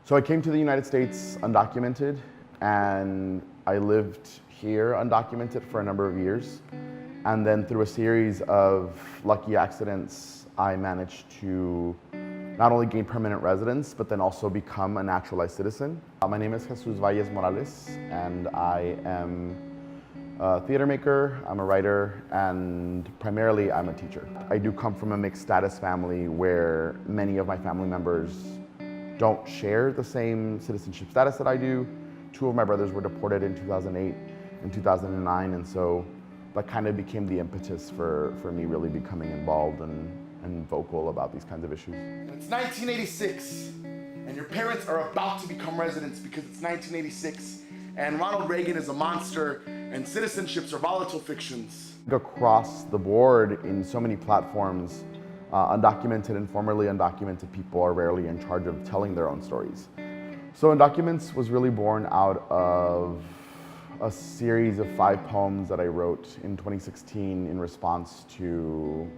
So I came to the United States undocumented, and I lived here undocumented for a number of years. And then through a series of lucky accidents, I managed to not only gain permanent residence, but then also become a naturalized citizen. My name is Jesus Valles Morales, and I am a theater maker, I'm a writer, and primarily I'm a teacher. I do come from a mixed status family where many of my family members don't share the same citizenship status that I do. Two of my brothers were deported in 2008 and 2009, and so that kind of became the impetus for me really becoming involved and vocal about these kinds of issues. It's 1986, and your parents are about to become residents because it's 1986, and Ronald Reagan is a monster, and citizenships are volatile fictions. Across the board in so many platforms, undocumented and formerly undocumented people are rarely in charge of telling their own stories. So Undocuments was really born out of a series of 5 poems that I wrote in 2016 in response to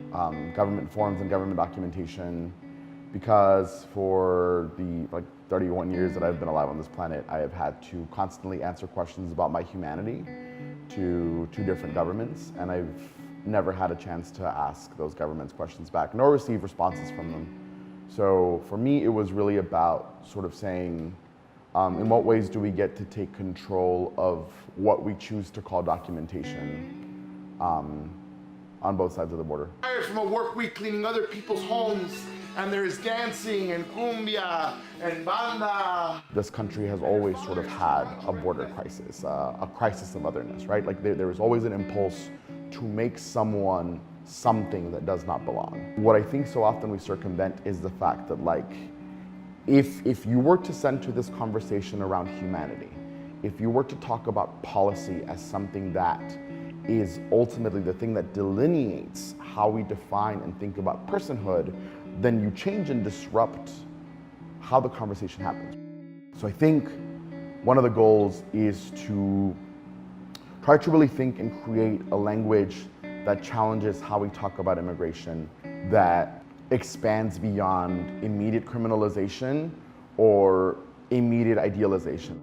government forms and government documentation, because for the 31 years that I've been alive on this planet, I have had to constantly answer questions about my humanity to 2 different governments, and I've never had a chance to ask those governments questions back, nor receive responses from them. So for me, it was really about sort of saying, in what ways do we get to take control of what we choose to call documentation on both sides of the border? Tired from a work week cleaning other people's homes, and there's dancing and cumbia and banda. This country has always sort of had a border crisis, a crisis of otherness, right? Like there is always an impulse to make someone something that does not belong. What I think so often we circumvent is the fact that if you were to center this conversation around humanity, if you were to talk about policy as something that is ultimately the thing that delineates how we define and think about personhood, then you change and disrupt how the conversation happens. So I think one of the goals is to try to really think and create a language that challenges how we talk about immigration, that expands beyond immediate criminalization or immediate idealization.